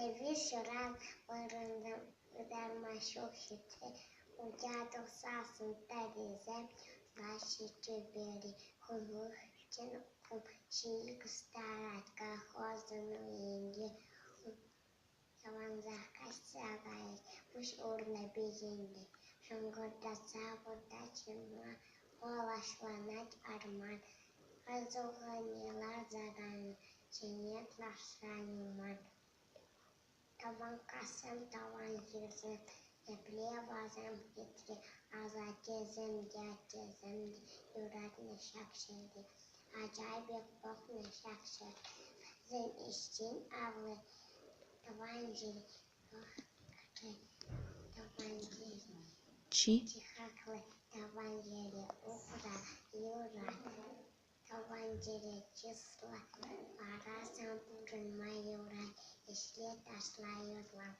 Вишера در مشوکته و جادو ساسن تریزه باشی بری کنور کنم شیک استارت که خوازن وینگی yawan zakasagai push orna bijindi shongoda saboda chimma olashlanat arman azoghanyalar zagan chinyatlar shaniman tavan kasem tavan girsin epliye bazem gitri azakezem gakezem yurat nişak şeydi acayip bok nişak şey zen işçin avlı tavanjiri چی؟ tavanjiri ukra yurat tavanjiri chisla parasan purun mayurat işlet asla yurlam